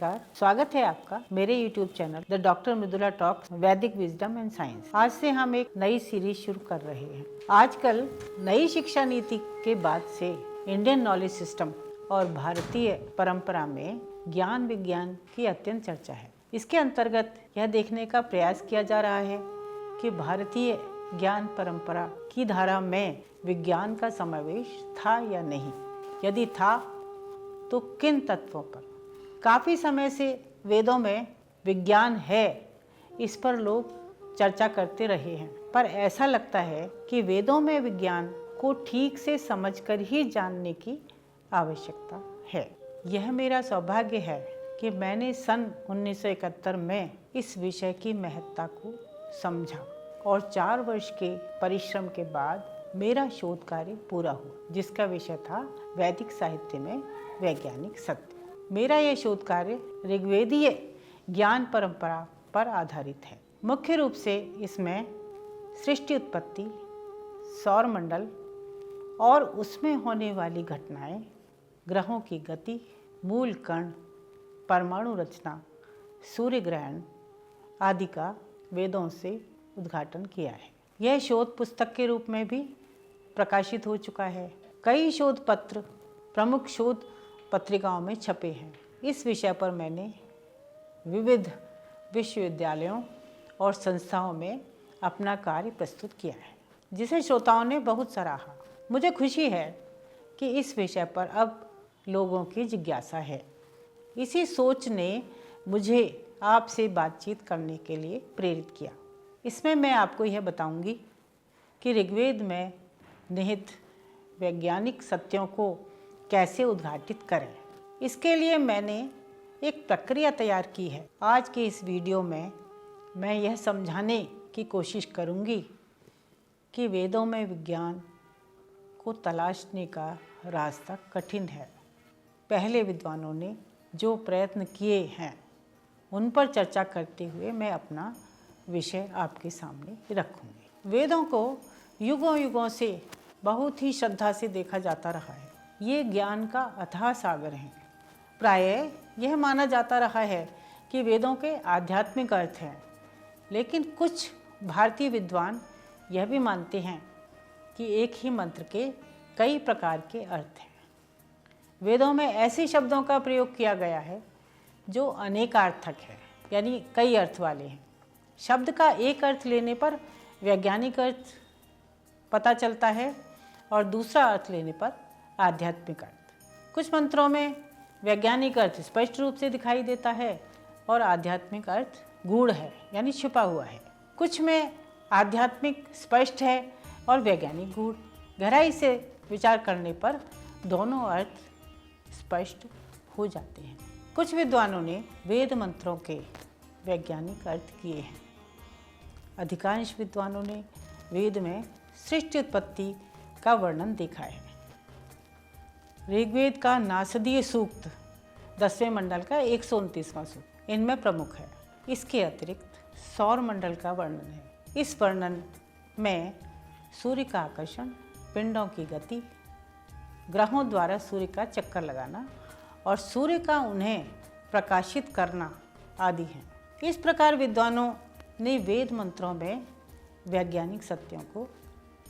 नमस्कार, स्वागत है आपका मेरे YouTube channel the doctor Mridula talks वैदिक विजडम एंड साइंस। आज से हम एक नई सीरीज शुरू कर रहे हैं। आजकल नई शिक्षा नीति के बाद से इंडियन नॉलेज सिस्टम और भारतीय परंपरा में ज्ञान विज्ञान की अत्यंत चर्चा है। इसके अंतर्गत यह देखने का प्रयास किया जा रहा है कि भारतीय ज्ञान परंपरा की धारा में विज्ञान का समावेश था या नहीं, यदि था तो किन तत्वों पर। काफ़ी समय से वेदों में विज्ञान है, इस पर लोग चर्चा करते रहे हैं, पर ऐसा लगता है कि वेदों में विज्ञान को ठीक से समझकर ही जानने की आवश्यकता है। यह मेरा सौभाग्य है कि मैंने सन 1971 में इस विषय की महत्ता को समझा और 4 वर्ष के परिश्रम के बाद मेरा शोध कार्य पूरा हुआ, जिसका विषय था वैदिक साहित्य में वैज्ञानिक सत्य। मेरा यह शोध कार्य ऋग्वेदीय ज्ञान परंपरा पर आधारित है। मुख्य रूप से इसमें सृष्टि उत्पत्ति, सौर मंडल और उसमें होने वाली घटनाएं, ग्रहों की गति, मूल कण, परमाणु रचना, सूर्य ग्रहण आदि का वेदों से उद्घाटन किया है। यह शोध पुस्तक के रूप में भी प्रकाशित हो चुका है। कई शोध पत्र प्रमुख शोध पत्रिकाओं में छपे हैं। इस विषय पर मैंने विविध विश्वविद्यालयों और संस्थाओं में अपना कार्य प्रस्तुत किया है, जिसे श्रोताओं ने बहुत सराहा। मुझे खुशी है कि इस विषय पर अब लोगों की जिज्ञासा है। इसी सोच ने मुझे आपसे बातचीत करने के लिए प्रेरित किया। इसमें मैं आपको यह बताऊंगी कि ऋग्वेद में निहित वैज्ञानिक सत्यों को कैसे उद्घाटित करें। इसके लिए मैंने एक प्रक्रिया तैयार की है। आज के इस वीडियो में मैं यह समझाने की कोशिश करूंगी कि वेदों में विज्ञान को तलाशने का रास्ता कठिन है। पहले विद्वानों ने जो प्रयत्न किए हैं उन पर चर्चा करते हुए मैं अपना विषय आपके सामने रखूंगी। वेदों को युगों युगों से बहुत ही श्रद्धा से देखा जाता रहा है। ये ज्ञान का अथाह सागर है। प्रायः यह माना जाता रहा है कि वेदों के आध्यात्मिक अर्थ हैं, लेकिन कुछ भारतीय विद्वान यह भी मानते हैं कि एक ही मंत्र के कई प्रकार के अर्थ हैं। वेदों में ऐसे शब्दों का प्रयोग किया गया है जो अनेकार्थक है, यानी कई अर्थ वाले हैं। शब्द का एक अर्थ लेने पर वैज्ञानिक अर्थ पता चलता है और दूसरा अर्थ लेने पर आध्यात्मिक अर्थ। कुछ मंत्रों में वैज्ञानिक अर्थ स्पष्ट रूप से दिखाई देता है और आध्यात्मिक अर्थ गूढ़ है, यानी छिपा हुआ है। कुछ में आध्यात्मिक स्पष्ट है और वैज्ञानिक गूढ़। गहराई से विचार करने पर दोनों अर्थ स्पष्ट हो जाते हैं। कुछ विद्वानों ने वेद मंत्रों के वैज्ञानिक अर्थ किए हैं। अधिकांश विद्वानों ने वेद में सृष्टि उत्पत्ति का वर्णन देखा है। ऋग्वेद का नासदीय सूक्त 10वें मंडल का 129वां सूक्त इनमें प्रमुख है। इसके अतिरिक्त सौर मंडल का वर्णन है। इस वर्णन में सूर्य का आकर्षण, पिंडों की गति, ग्रहों द्वारा सूर्य का चक्कर लगाना और सूर्य का उन्हें प्रकाशित करना आदि हैं। इस प्रकार विद्वानों ने वेद मंत्रों में वैज्ञानिक सत्यों को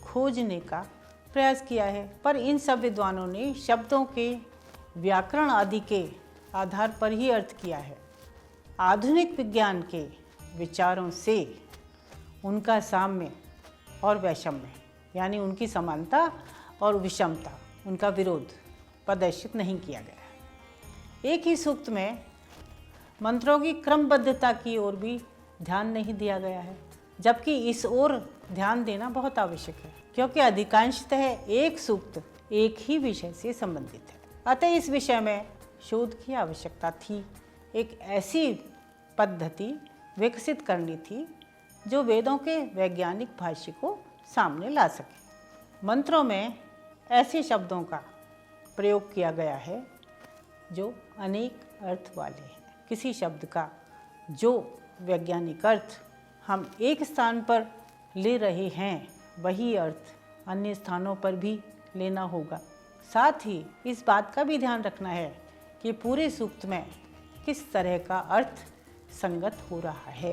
खोजने का प्रयास किया है, पर इन सब विद्वानों ने शब्दों के व्याकरण आदि के आधार पर ही अर्थ किया है। आधुनिक विज्ञान के विचारों से उनका साम्य और वैषम्य, यानी उनकी समानता और विषमता, उनका विरोध प्रदर्शित नहीं किया गया। एक ही सूक्त में मंत्रों की क्रमबद्धता की ओर भी ध्यान नहीं दिया गया है, जबकि इस ओर ध्यान देना बहुत आवश्यक है, क्योंकि अधिकांशतः एक सूक्त एक ही विषय से संबंधित है। अतः इस विषय में शोध की आवश्यकता थी। एक ऐसी पद्धति विकसित करनी थी जो वेदों के वैज्ञानिक भाष्य को सामने ला सके। मंत्रों में ऐसे शब्दों का प्रयोग किया गया है जो अनेक अर्थ वाले हैं। किसी शब्द का जो वैज्ञानिक अर्थ हम एक स्थान पर ले रहे हैं, वही अर्थ अन्य स्थानों पर भी लेना होगा। साथ ही इस बात का भी ध्यान रखना है कि पूरे सूक्त में किस तरह का अर्थ संगत हो रहा है।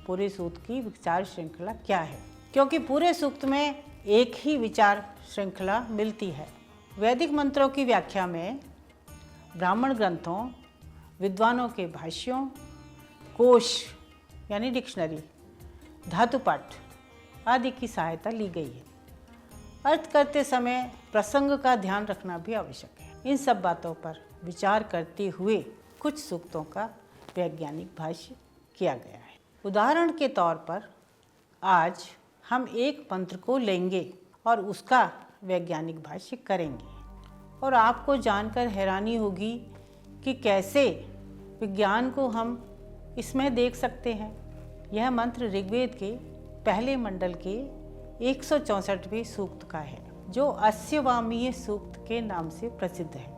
पूरे सूक्त की विचार श्रृंखला क्या है, क्योंकि पूरे सूक्त में एक ही विचार श्रृंखला मिलती है। वैदिक मंत्रों की व्याख्या में ब्राह्मण ग्रंथों, विद्वानों के भाष्यों, कोश यानी डिक्शनरी, धातुपाठ आदि की सहायता ली गई है। अर्थ करते समय प्रसंग का ध्यान रखना भी आवश्यक है। इन सब बातों पर विचार करते हुए कुछ सूक्तों का वैज्ञानिक भाष्य किया गया है। उदाहरण के तौर पर आज हम एक मंत्र को लेंगे और उसका वैज्ञानिक भाष्य करेंगे, और आपको जानकर हैरानी होगी कि कैसे विज्ञान को हम इसमें देख सकते हैं। यह मंत्र ऋग्वेद के पहले मंडल के 164वें सूक्त का है, जो अस्यवामीय सूक्त के नाम से प्रसिद्ध है।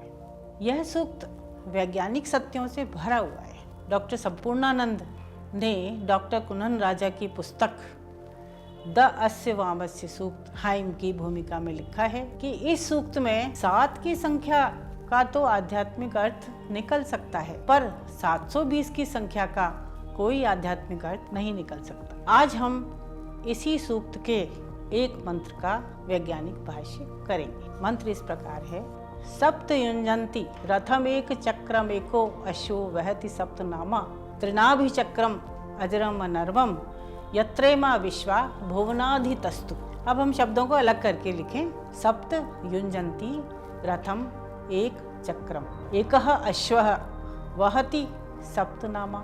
यह सूक्त वैज्ञानिक सत्यों से भरा हुआ है। डॉक्टर संपूर्णानंद ने डॉक्टर कुनन राजा की पुस्तक द अस्यवामस्य सूक्त हाइम की भूमिका में लिखा है कि इस सूक्त में 7 की संख्या का तो आध्यात्मिक अर्थ निकल सकता है, पर 720 की संख्या का कोई आध्यात्मिक अर्थ नहीं निकल सकता। आज हम इसी सूक्त के एक मंत्र का वैज्ञानिक भाष्य करेंगे। मंत्र इस प्रकार है। सप्त युञ्जन्ति रथम एक चक्रम एको अश्वो वहति सप्त नामा त्रिनाभिचक्रम अजरम अनर्वम यत्रेमा विश्वा भुवनाधितस्तु। अब हम शब्दों को अलग करके लिखें। सप्त युञ्जन्ति रथम एक चक्रम, एकः अश्वः वहति सप्त नामा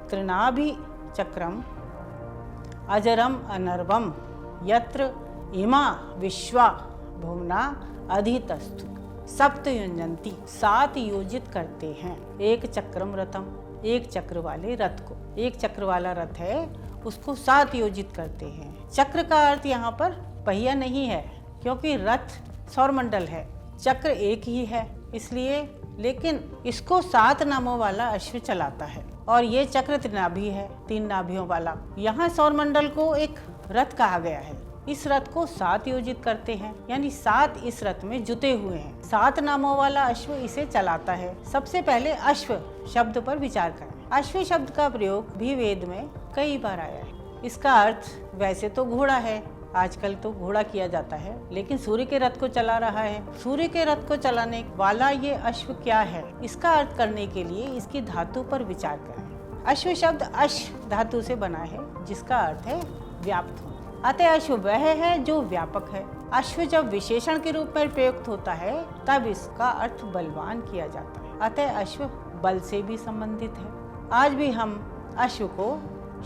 त्रिनाभि चक्रम अजरम अनर्वम यत्र इमा विश्वा भुवना अधितस्तु। सप्त युञ्जन्ति 7 योजित करते हैं। एक चक्रम रथम, एक चक्र वाले रथ को, एक चक्र वाला रथ है उसको 7 योजित करते हैं। चक्र का अर्थ यहाँ पर पहिया नहीं है, क्योंकि रथ सौरमंडल है, चक्र एक ही है इसलिए, लेकिन इसको 7 नामों वाला अश्व चलाता है और ये चक्र त्रिनाभि है, 3 नाभियों वाला। यहाँ सौरमंडल को एक रथ कहा गया है। इस रथ को 7 योजित करते हैं, यानी 7 इस रथ में जुटे हुए हैं। 7 नामों वाला अश्व इसे चलाता है। सबसे पहले अश्व शब्द पर विचार करें। अश्व शब्द का प्रयोग भी वेद में कई बार आया है। इसका अर्थ वैसे तो घोड़ा है, आजकल तो घोड़ा किया जाता है, लेकिन सूर्य के रथ को चला रहा है। सूर्य के रथ को चलाने वाला ये अश्व क्या है, इसका अर्थ करने के लिए इसकी धातु पर विचार करें। अश्व शब्द अश धातु से बना है, जिसका अर्थ है व्याप्त होना। अतः अश्व वह है जो व्यापक है। अश्व जब विशेषण के रूप में प्रयुक्त होता है तब इसका अर्थ बलवान किया जाता है। अतः अश्व बल से भी संबंधित है। आज भी हम अश्व को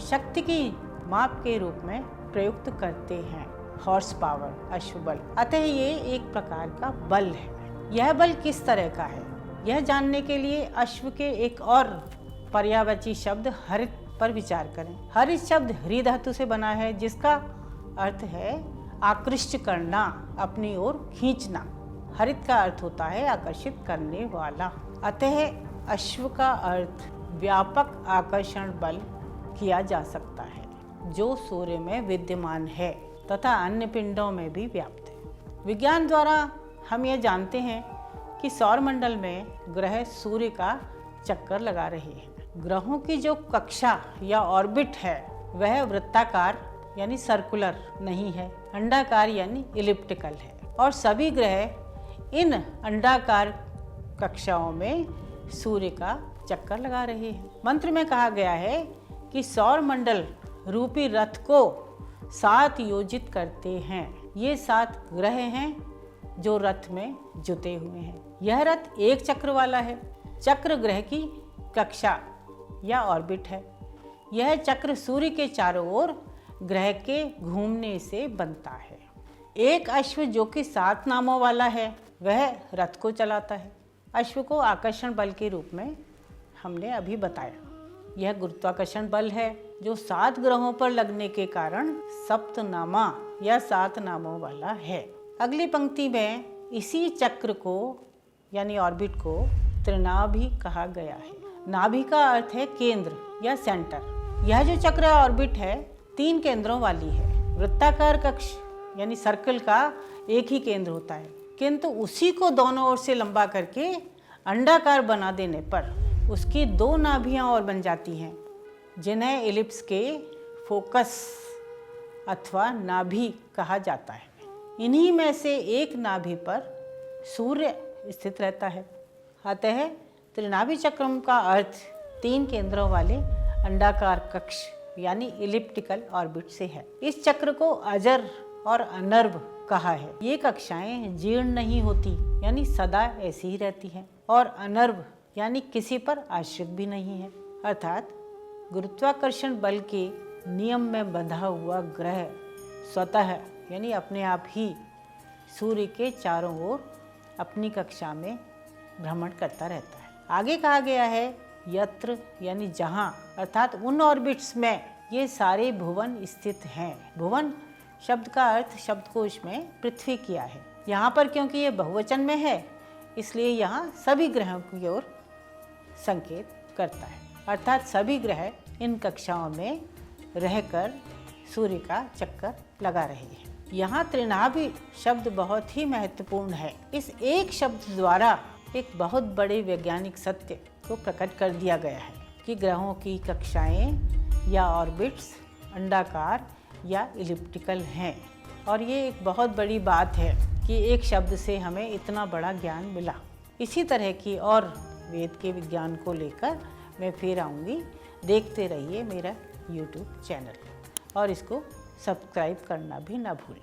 शक्ति की माप के रूप में प्रयुक्त करते हैं। हॉर्स पावर, अश्व बल। अतः ये एक प्रकार का बल है। यह बल किस तरह का है, यह जानने के लिए अश्व के एक और पर्यायवाची शब्द हरित पर विचार करें। हरित शब्द हरि धातु से बना है, जिसका अर्थ है आकृष्ट करना, अपनी ओर खींचना। हरित का अर्थ होता है आकर्षित करने वाला। अतः अश्व का अर्थ व्यापक आकर्षण बल किया जा सकता है, जो सूर्य में विद्यमान है तथा अन्य पिंडों में भी व्याप्त है। विज्ञान द्वारा हम यह जानते हैं कि सौरमंडल में ग्रह सूर्य का चक्कर लगा रहे हैं। ग्रहों की जो कक्षा या ऑर्बिट है वह वृत्ताकार यानी सर्कुलर नहीं है, अंडाकार यानी इलिप्टिकल है, और सभी ग्रह इन अंडाकार कक्षाओं में सूर्य का चक्कर लगा रहे हैं। मंत्र में कहा गया है कि सौरमंडल रूपी रथ को 7 योजित करते हैं। ये 7 ग्रह हैं जो रथ में जुटे हुए हैं। यह रथ एक चक्र वाला है। चक्र ग्रह की कक्षा या ऑर्बिट है। यह चक्र सूर्य के चारों ओर ग्रह के घूमने से बनता है। एक अश्व जो कि 7 नामों वाला है वह रथ को चलाता है। अश्व को आकर्षण बल के रूप में हमने अभी बताया। यह गुरुत्वाकर्षण बल है जो 7 ग्रहों पर लगने के कारण सप्तनामा या 7 नामों वाला है। अगली पंक्ति में इसी चक्र को यानी ऑर्बिट को त्रिनाभि कहा गया है। नाभि का अर्थ है केंद्र या सेंटर। यह जो चक्र ऑर्बिट है 3 केंद्रों वाली है। वृत्ताकार कक्ष यानी सर्कल का एक ही केंद्र होता है, किंतु उसी को दोनों ओर से लंबा करके अंडाकार बना देने पर उसकी 2 नाभियां और बन जाती हैं, जिन्हें इलिप्स के फोकस अथवा नाभि कहा जाता है। इन्हीं में से एक नाभि पर सूर्य स्थित रहता है। अतः त्रिनाभि चक्रम का अर्थ 3 केंद्रों वाले अंडाकार कक्ष यानी इलिप्टिकल ऑर्बिट से है। इस चक्र को अजर और अनर्व कहा है। ये कक्षाएं जीर्ण नहीं होती, यानी सदा ऐसी ही रहती हैं, और अनर्व यानी किसी पर आश्रित भी नहीं है। अर्थात गुरुत्वाकर्षण बल के नियम में बंधा हुआ ग्रह स्वतः यानी अपने आप ही सूर्य के चारों ओर अपनी कक्षा में भ्रमण करता रहता है। आगे कहा गया है यत्र यानी जहाँ, अर्थात उन ऑर्बिट्स में ये सारे भुवन स्थित हैं। भुवन शब्द का अर्थ शब्दकोश में पृथ्वी किया है। यहाँ पर क्योंकि ये बहुवचन में है, इसलिए यहाँ सभी ग्रहों की ओर संकेत करता है। अर्थात सभी ग्रह इन कक्षाओं में रहकर सूर्य का चक्कर लगा रहे हैं। यहाँ त्रिनाभि शब्द बहुत ही महत्वपूर्ण है। इस एक शब्द द्वारा एक बहुत बड़े वैज्ञानिक सत्य को प्रकट कर दिया गया है कि ग्रहों की कक्षाएं या ऑर्बिट्स अंडाकार या इलिप्टिकल हैं। और ये एक बहुत बड़ी बात है कि एक शब्द से हमें इतना बड़ा ज्ञान मिला। इसी तरह की और वेद के विज्ञान को लेकर मैं फिर आऊँगी। देखते रहिए मेरा YouTube चैनल और इसको सब्सक्राइब करना भी ना भूलें।